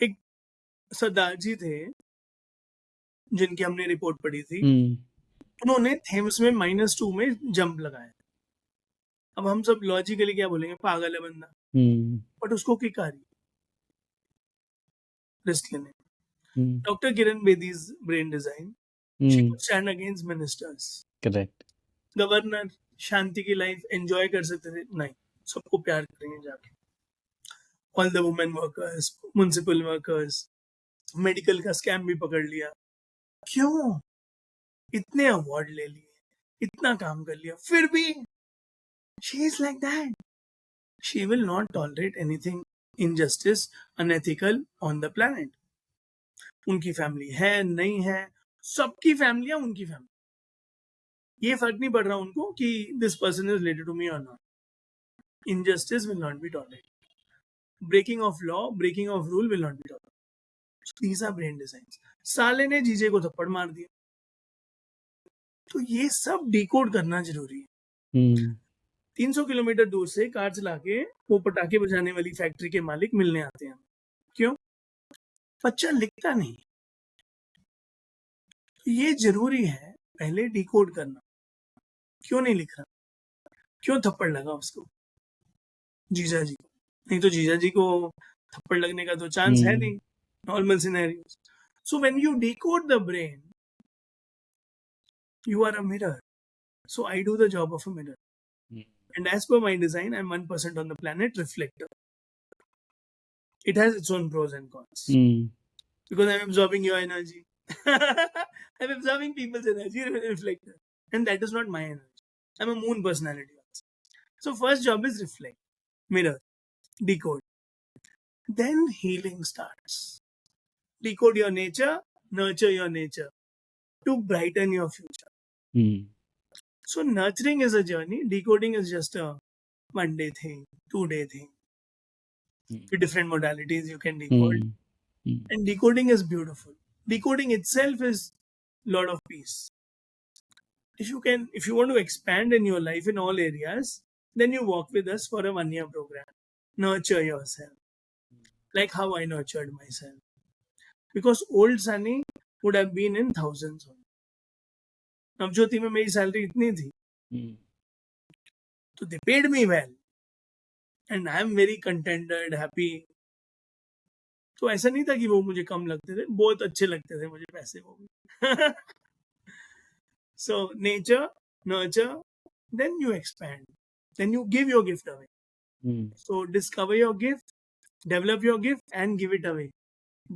एक सरदार जी थे जिनकी हमने रिपोर्ट पढ़ी थी, Hmm. उन्होंने थेम्स में -2 में जंप लगाया। अब हम सब लॉजिकली क्या बोलेंगे, पागल है बंदा, Hmm. बट उसको किक आ रही, रिस्क लेने। Hmm. Doctor Kiran Bedi's brain design, she Hmm. Could stand against ministers, Correct. Governor Shanti की लाइफ एंजॉय कर सकते थे, नहीं, सबको प्यार करेंगे जाके। All the women workers, municipal workers, medical का स्कैम भी पकड़ लिया। क्यों? इतने अवार्ड ले लिए, इतना काम कर लिया, फिर भी she is like that. She will not tolerate anything injustice, unethical on the planet. उनकी फैमिली है नहीं है, सबकी फैमिलियां उनकी फैमिली, ये फर्क नहीं पड़ रहा उनको कि this person is related to me और not. Injustice will not be tolerated, breaking of law, breaking of rule will not be tolerated. These are brain designs. साले ने जीजे को थप्पड़ मार दिया, तो ये सब डिकोड करना जरूरी है। Hmm. 300 किलोमीटर दूर से कार चला के वो पटाखे बजाने वाली फैक्ट्री के मालिक मिलने आते हैं। क्यों? बच्चा लिखता नहीं, तो ये जरूरी है पहले डिकोड करना। क्यों नहीं लिख रहा, क्यों थप्पड़ लगा उसको, जीजा जी को, नहीं तो जीजा जी को थप्पड़ लगने का तो चांस है Hmm. नहीं, normal scenarios. So when you decode the brain, you are a mirror. So I do the job of a mirror. And as per my design, I'm 1% on the planet reflector. It has its own pros and cons. Hmm. Because I'm absorbing your energy. I'm absorbing people's energy, reflector. And that is not my energy. I'm a moon personality also. So first job is reflect, mirror, decode. Then healing starts. Decode your nature, nurture your nature to brighten your future. Hmm. So nurturing is a journey, decoding is just a 1 day thing, 2 day thing. With different modalities you can decode. Hmm. Hmm. And decoding is beautiful. Decoding itself is lot of peace. If you want to expand in your life in all areas, then you walk with us for a 1 year program. Nurture yourself. Like how I nurtured myself. Because old Sunny would have been in thousands. Navjyoti में मेरी salary इतनी थी, Hmm. तो they paid me well. And I am very contented, happy. तो ऐसा नहीं था कि वो मुझे कम लगते थे, बहुत अच्छे लगते थे मुझे पैसे वो भी। So nature, nurture, then you expand, then you give your gift away. Hmm. So discover your gift, develop your gift, and give it away.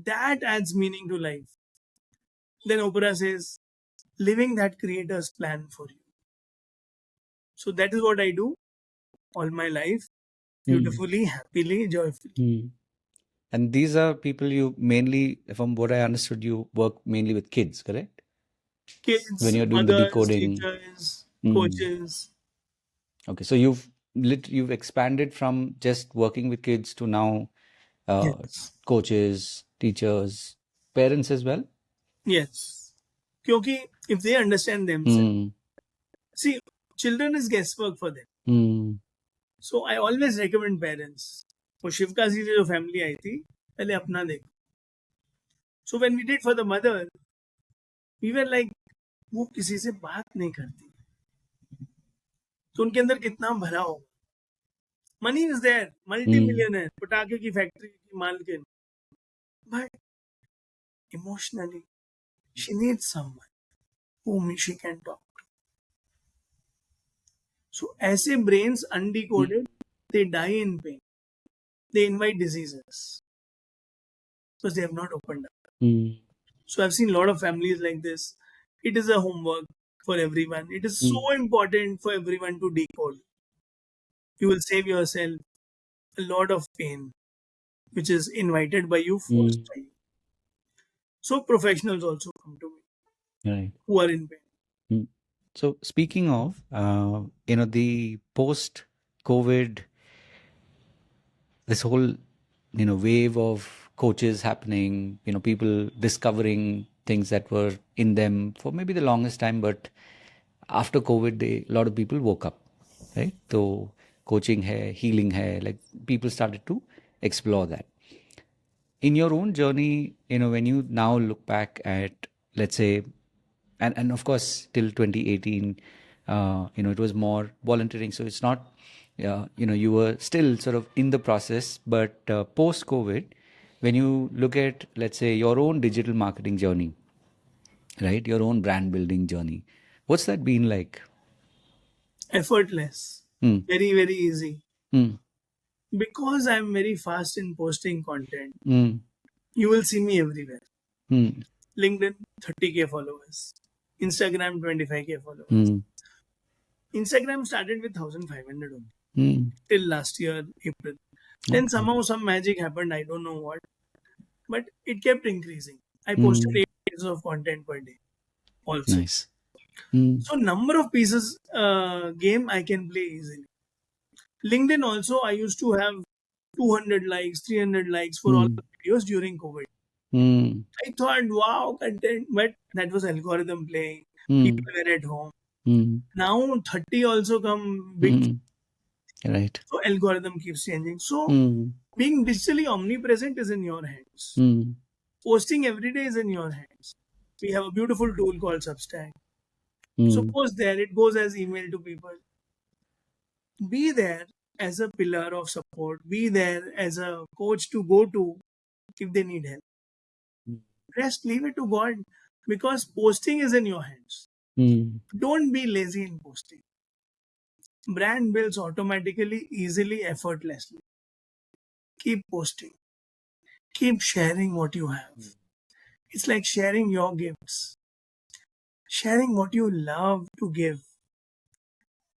That adds meaning to life. Then Oprah says, living that creator's plan for you. So that is what I do all my life. beautifully, happily, joyfully. Mm. And these are people you mainly, from what I understood, you work mainly with kids, correct? When Kids, you're doing the mothers, decoding. teachers, Mm. coaches. Okay, so you've expanded from just working with kids to now uh, Yes, coaches, teachers, parents as well. yes. Kyunki if they understand themselves, Mm. see, children is guesswork for them. Mm. So I always recommend parents. वो शिवकाशी से जो family I थी पहले अपना देखो. So when we did for the mother, we were like वो किसी से बात नहीं करती तो उनके अंदर कितना भरा होगा. Money is there, multi Mm. Millionaire, पटाखे की फैक्ट्री की मालकिन, but emotionally she needs someone whom she can talk. So ऐसे brains Mm. undecoded, they die in pain. They invite diseases because they have not opened up. Mm. So I've seen a lot of families like this. It is a homework for everyone. It is so Mm. important for everyone to decode. You will save yourself a lot of pain, which is invited by you, forced Mm. by you. So professionals also come to me Right. who are in pain. Mm. So speaking of, the post-COVID, this whole, wave of coaches happening, people discovering things that were in them for maybe the longest time, but after COVID, a lot of people woke up, right? So coaching hai, healing hai, like people started to explore that. In your own journey, when you now look back at, let's say, and of course till 2018, it was more volunteering, so it's not, you were still sort of in the process, but post COVID, when you look at, let's say, your own digital marketing journey, right, your own brand building journey, what's that been like? Effortless, Hmm. very, very easy. Hmm. Because I'm very fast in posting content, Hmm. you will see me everywhere. Hmm. LinkedIn, 30K followers. Instagram, 25K followers. Hmm. Instagram started with 1,500 only Hmm. till last year, April. Then Okay. somehow some magic happened, I don't know what, but it kept increasing. I posted Hmm. 8 pieces of content per day also. Nice. Hmm. So number of pieces game I can play easily. LinkedIn also, I used to have 200 likes, 300 likes for all Hmm. the videos during COVID. Hmm. I thought, wow, content, but that was algorithm playing. Hmm. People were at home. Hmm. Now 30 also come big, Hmm. Right. so algorithm keeps changing. So Hmm. being digitally omnipresent is in your hands. Hmm. Posting every day is in your hands. We have a beautiful tool called Substack. So Hmm. post there, it goes as email to people. Be there as a pillar of support. Be there as a coach to go to if they need help. Rest, leave it to God because posting is in your hands. Hmm. Don't be lazy in posting. Brand builds automatically, easily, effortlessly. Keep posting. Keep sharing what you have. It's like sharing your gifts, sharing what you love to give,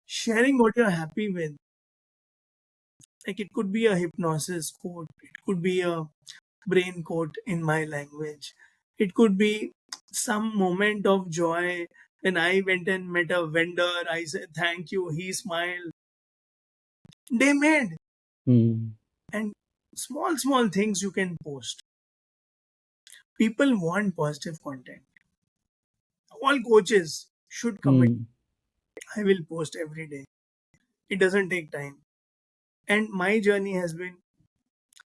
sharing what you're happy with. Like it could be a hypnosis quote, it could be a brain quote in my language, it could be some moment of joy when I went and met a vendor. I said thank you, he smiled. They made. Hmm. And small things you can post. People want positive content. All coaches should commit. Hmm. I will post every day. It doesn't take time. And my journey has been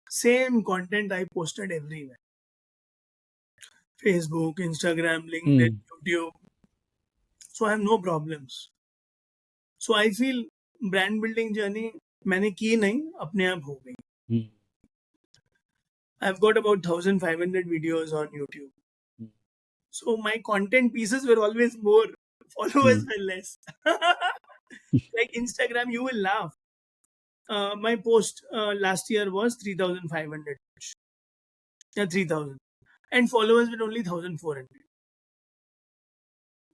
same content I posted everywhere. Facebook, Instagram, LinkedIn, Hmm. YouTube. So I have no problems. So I feel brand building journey मैंने की नहीं, अपने आप हो गई. Hmm. I've got about 1,500 videos on YouTube. So my content pieces were always more, followers Hmm. were less. Like Instagram, you will laugh. My post last year was 3,500. Yeah, 3,000. And followers were only 1,400.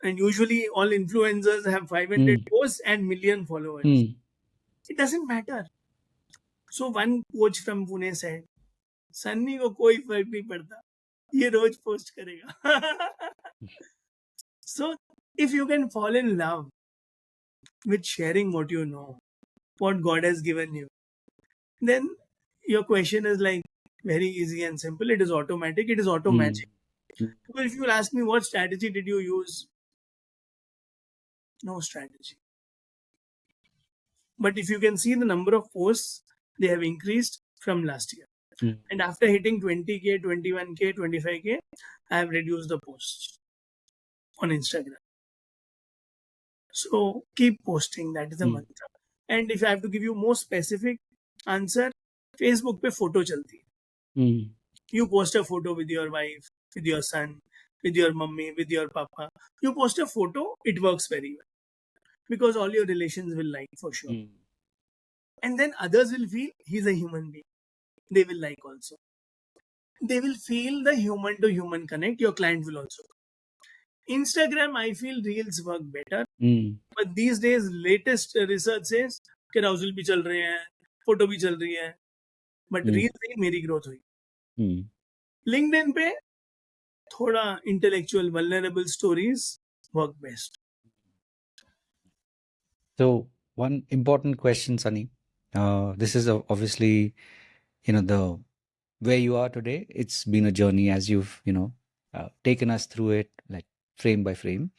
And usually all influencers have 500 Hmm. posts and million followers. Hmm. It doesn't matter. So one coach from Pune said, Sunny को कोई फर्क नहीं पड़ता, ये रोज post करेगा. So if you can fall in love with sharing what you know, what God has given you, then your question is like very easy and simple. It is automatic. It is auto Mm. magic. Because if you will ask me what strategy did you use, no strategy. But if you can see the number of posts, they have increased from last year. Mm. And after hitting 20K, 21K, 25K, I have reduced the posts on Instagram. So keep posting. That is the mantra. And if I have to give you more specific answer, Facebook पे photo चलती है. Mm. You post a photo with your wife, with your son, with your mummy, with your papa. You post a photo, it works very well because all your relations will like for sure. Mm. And then others will feel he's a human being. They will like also. They will feel the human to human connect. Your client will also. Instagram, I feel reels work better. Mm. But these days, latest research says कि राउजल भी चल रहे हैं, photo भी चल रही है, but reel से ही मेरी ग्रोथ हुई. Mm. लिंक्डइन पे थोड़ा intellectual vulnerable stories work best. So one important question, Sunny. This is obviously, the where you are today. It's been a journey as you've, taken us through it, like frame by frame.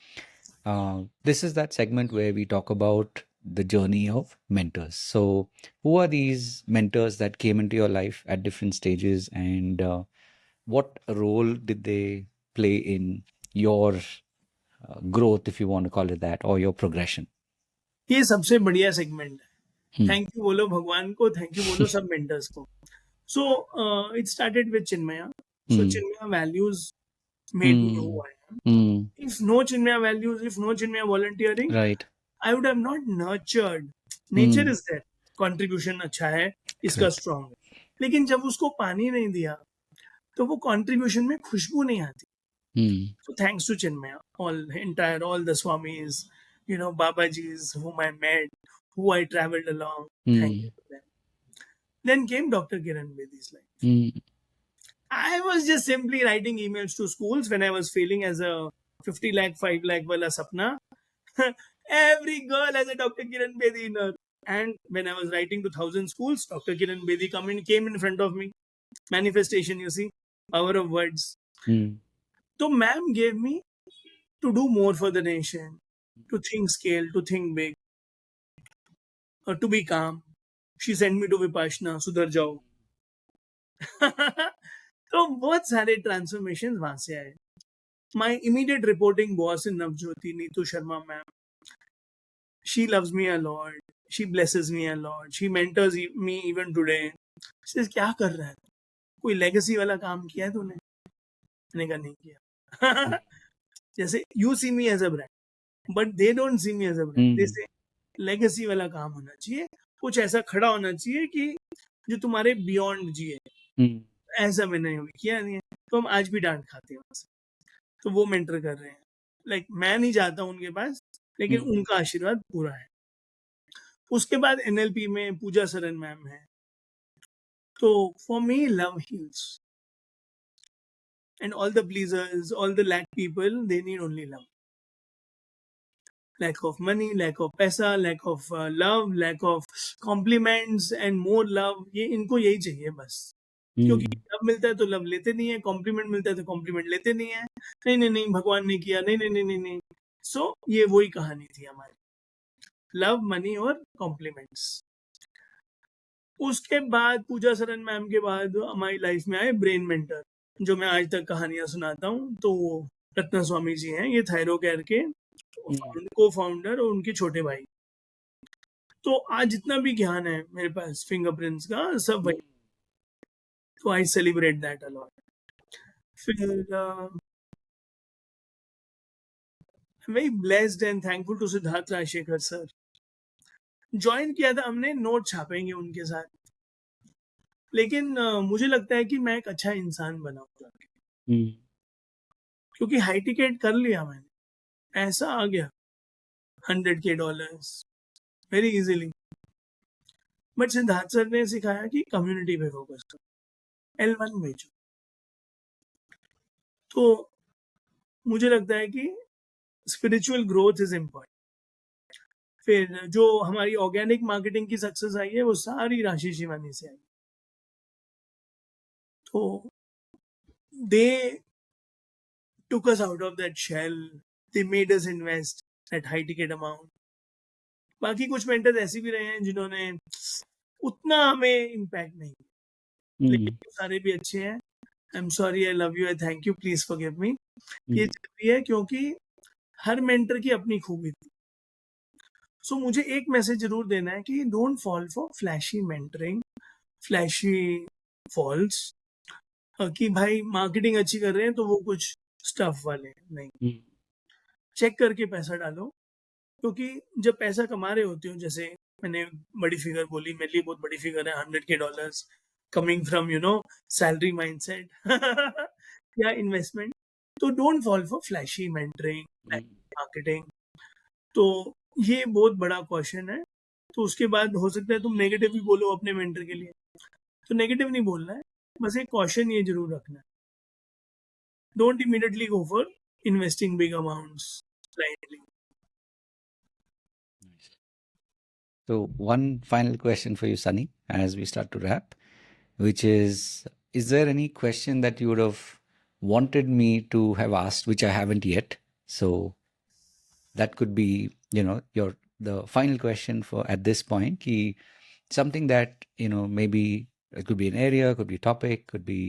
This is that segment where we talk about the journey of mentors. So who are these mentors that came into your life at different stages, and what role did they play in your growth, if you want to call it that, or your progression? ये सबसे बढ़िया segment है. Hmm. Thank you बोलो भगवान को, thank you बोलो सब mentors को. So it started with Chinmaya. So Hmm. Chinmaya values made me who I am. Hmm. If no Chinmaya values, if no Chinmaya volunteering, Right. I would have not nurtured. Nature Hmm. is there. Contribution अच्छा है, इसका Correct. strong है. लेकिन जब उसको पानी नहीं दिया, तो वो contribution में खुशबू नहीं आती. Hmm. So thanks to Chinmaya, all the Swamis, Babajis whom I met, who I traveled along. Thank you to them. Then came Dr. Kiran Bedi's life. Hmm. I was just simply writing emails to schools when I was failing as a 50 lakh, 5 lakh wala sapna. Every girl has a Dr. Kiran Bedi in her. And when I was writing to 1,000 schools, Dr. Kiran Bedi came in front of me. Manifestation, you see, power of words. Hmm. So ma'am gave me to do more for the nation, to think scale, to think big, or to be calm. She sent me to Vipassana, सुधर जाओ. तो बहुत सारे transformation वहां से आए. My immediate reporting boss in Navjyoti, Neetu Sharma ma'am, she loves me a lot. She blesses me a lot. She mentors me even today. She says, क्या कर रहा है? कोई legacy वाला काम किया है तूने? मैंने कहा नहीं किया. जैसे you see me as a brand, but they don't see me as a brand. They Hmm. say legacy वाला काम होना चाहिए. कुछ ऐसा खड़ा होना चाहिए कि जो तुम्हारे beyond जिए. Hmm. ऐसा मैंने किया नहीं है. तो हम आज भी डांट खाते हैं वहां से. तो वो मेंटर कर रहे हैं. लाइक मैं नहीं जाता उनके पास, लेकिन Hmm. उनका आशीर्वाद पूरा है. उसके बाद एनएलपी में पूजा सरन मैम है. तो for me love heals, and all the pleasures, all the lack people, they need only love. Lack of money, lack of paisa, lack of love, lack of compliments and more love. ये इनको यही चाहिए बस. क्योंकि Hmm. Love मिलता है तो love लेते नहीं है, कॉम्प्लीमेंट मिलता है तो कॉम्प्लीमेंट लेते नहीं है. नहीं नहीं नहीं, भगवान ने किया, नहीं नहीं नहीं नहीं नहीं. सो ये वही कहानी थी हमारी, लव, मनी और कॉम्प्लीमेंट्स. उसके बाद पूजा सरन मैम के बाद हमारी लाइफ में आए ब्रेन मेंटर, जो मैं आज तक कहानियां सुनाता हूँ. तो वो रत्ना स्वामी जी हैं. ये थायरो केयर के को फाउंडर और उनके छोटे भाई. तो आज जितना भी ज्ञान है मेरे पास फिंगरप्रिंट्स का, सब वही. तो आई सेलिब्रेट दैट अलॉट. फिर very blessed and thankful to Siddharth Rajshekhar sir. Join किया था हमने, नोट छापेंगे उनके साथ. लेकिन मुझे लगता है कि मैं एक अच्छा इंसान बनाऊंगा, Hmm. क्योंकि हाई टिकट कर लिया मैंने. ऐसा आ गया $100K very easily. But Siddharth sir ने सिखाया कि कम्युनिटी पे फोकस करो, L1 भेजो। तो मुझे लगता है कि स्पिरिचुअल ग्रोथ इज इम्पॉर्टेंट। फिर जो हमारी ऑर्गेनिक मार्केटिंग की सक्सेस आई है वो सारी राशि शिवानी से आई। तो दे took us out of that shell, they made us invest at high ticket amount। बाकी कुछ मेंटर्स ऐसे भी रहे हैं जिन्होंने उतना हमें इम्पैक्ट नहीं किया, Mm, लेकिन सारे भी अच्छे हैं। I am sorry, I love you, I thank you, please forgive me. ये mm, जरूरी है क्योंकि हर मेंटर की अपनी खूबी थी। सो मुझे एक मैसेज जरूर देना है कि don't fall for flashy mentoring, flashy falls, कि भाई मार्केटिंग अच्छी कर रहे हैं तो वो कुछ स्टफ वाले हैं। नहीं, mm, चेक करके पैसा डालो। क्योंकि जब पैसा कमा रहे होते हो, जैसे मैंने बड़ी फिगर बोली, मेरे लिए बहुत बड़ी फिगर है $100K coming from salary mindset या इन्वेस्टमेंट। तो don't fall for flashy mentoring, mm. Marketing. तो ये बहुत बड़ा क्वेश्चन है। तो उसके बाद हो सकता है तुम नेगेटिव भी बोलो अपने मेंटर के लिए, तो नेगेटिव नहीं बोलना है, बस एक क्वेश्चन ये जरूर रखना है, don't immediately go for investing big amounts blindly। Nice. So, one final question for you, Sunny, as we start to wrap, which is there any question that you would have wanted me to have asked, which I haven't yet? So, that could be, your the final question for at this point, ki something that, maybe it could be an area, could be a topic, could be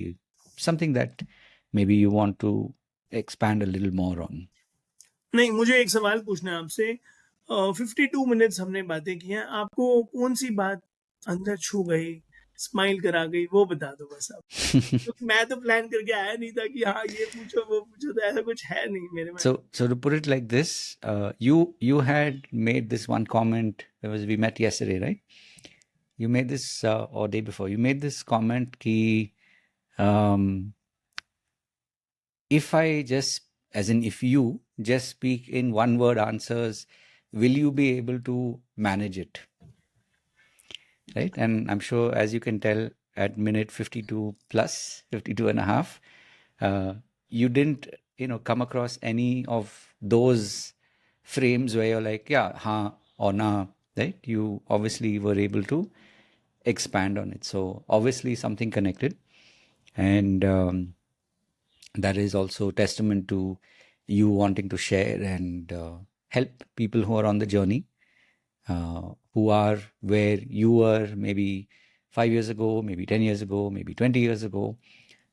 something that maybe you want to expand a little more on. नहीं, मुझे एक सवाल पूछना है आपसे। 52 minutes हमने बातें की हैं, आपको कौन सी बात अंदर छू गई, स्माइल करा गई, वो बता दो बस आप। क्योंकि मैं तो प्लान करके आया नहीं था कि हाँ ये पूछो वो पूछो, तो ऐसा कुछ है नहीं मेरे में। So to put it like this, you had made this one comment because we met yesterday, right? You made this or day before. You made this comment ki um, if I just, as in if you just speak in one word answers, will you be able to manage it? Right? And I'm sure, as you can tell, at minute 52 plus, 52 and a half, you didn't, come across any of those frames where you're like, yeah, ha or na, right? You obviously were able to expand on it. So obviously something connected. And that is also testament to you wanting to share and help people who are on the journey, who are where you were maybe 5 years ago, maybe 10 years ago, maybe 20 years ago,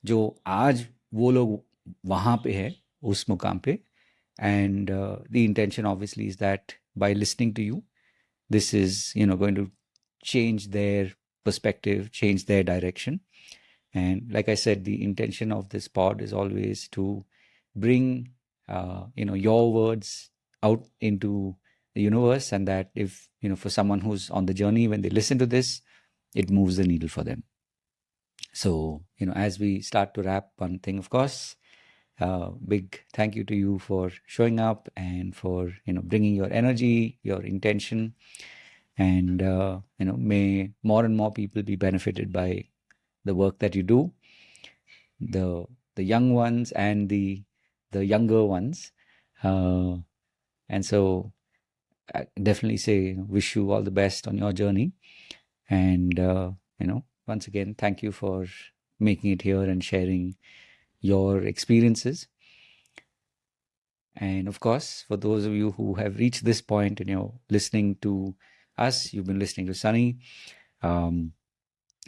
जो आज वो लोग वहाँ पे है उस मुकाम पे. And the intention obviously is that by listening to you, this is going to change their perspective, change their direction. And like I said, the intention of this pod is always to bring your words out into the universe, and that if for someone who's on the journey, when they listen to this, it moves the needle for them. So as we start to wrap, one thing, of course, big thank you to you for showing up and for bringing your energy, your intention, and may more and more people be benefited by the work that you do, the young ones and the younger ones. And so I definitely say wish you all the best on your journey. And once again, thank you for making it here and sharing your experiences. And of course, for those of you who have reached this point and you're listening to us, you've been listening to Sunny.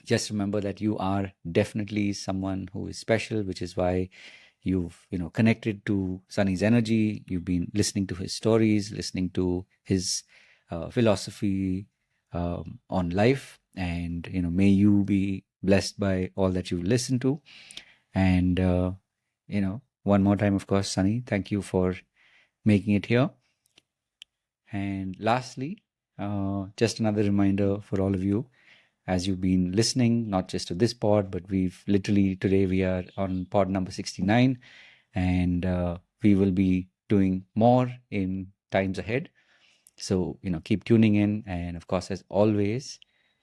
Just remember that you are definitely someone who is special, which is why you've connected to Sunny's energy. You've been listening to his stories, listening to his philosophy on life, and may you be blessed by all that you listen to. And one more time, of course, Sunny, thank you for making it here. And lastly, just another reminder for all of you, as you've been listening, not just to this pod, but we've literally today we are on pod number 69, and we will be doing more in times ahead. So, keep tuning in. And of course, as always,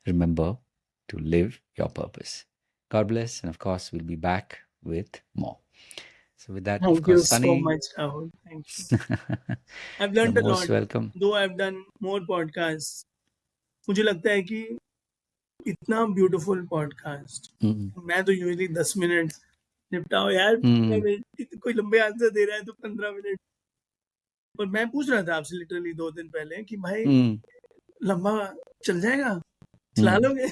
remember to live your purpose. God bless. And of course, we'll be back with more. So with that, of Thank you course, so Sunny, much, Rahul. Thank you. I've you're learned a most lot. welcome. Though I've done more podcasts, मुझे लगता है कि इतना beautiful podcast Mm, मैं तो usually 10 minute निपटाओ यार, mm, कोई लंबे आंसर दे रहा है तो 15 मिनट। और मैं पूछ रहा था आपसे लिटरली 2 दिन पहले कि भाई mm, लंबा चल जाएगा, चला mm. लोगे?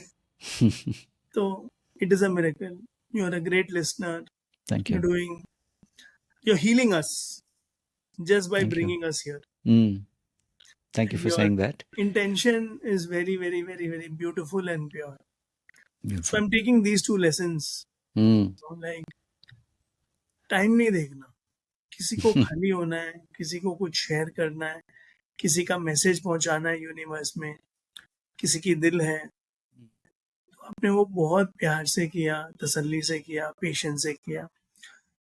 तो it is a miracle. You are a great listener. Thank you you. Doing, you healing us just by Thank you. bringing us here. Mm. Thank you And for your saying that. intention is very, very, very, very beautiful and pure. So Beautiful. I'm taking these two lessons. Mm. Like, time नहीं देखना, किसी को खाली होना है, किसी को कुछ शेयर करना है, किसी का मैसेज पहुंचाना है यूनिवर्स में, किसी की दिल है, तो आपने वो बहुत प्यार से किया, तसल्ली से किया, पेशेंस से किया।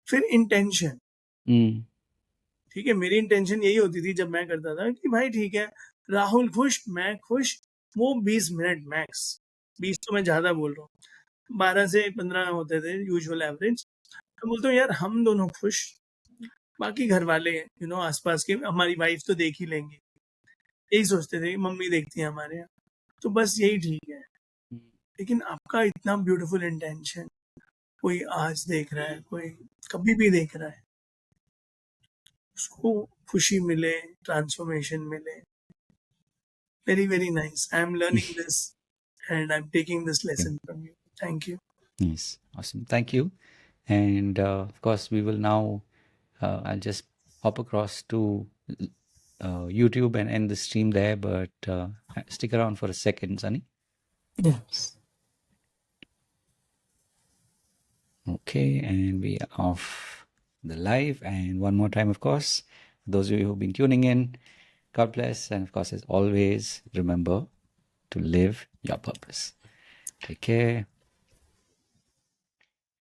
फिर इंटेंशन, Mm. ठीक है, मेरी इंटेंशन यही होती थी जब मैं करता था कि भाई ठीक है, राहुल खुश, मैं खुश, वो 20 मिनट मैक्स, 20 तो मैं ज्यादा बोल रहा हूँ, 12 से 15 होते थे यूजुअल एवरेज। तो बोलते हूँ यार हम दोनों खुश, बाकी घर वाले आसपास के हमारी वाइफ तो देख ही लेंगे, यही सोचते थे, मम्मी देखती है हमारे यहाँ, तो बस यही ठीक है। लेकिन आपका इतना ब्यूटीफुल इंटेंशन, कोई आज देख रहा है, कोई कभी भी देख रहा है, उसको खुशी मिले, ट्रांसफॉर्मेशन मिले, very very nice. I'm learning this and I'm taking this Yeah. lesson from you. Thank you. Yes. Awesome. Thank you. And of course, we will now, I'll just hop across to YouTube and end the stream there, but stick around for a second, Sunny. Yes. Okay, and we are off the live. And one more time, of course, those of you who've been tuning in, God bless. And of course, as always, remember to live your purpose. Take care.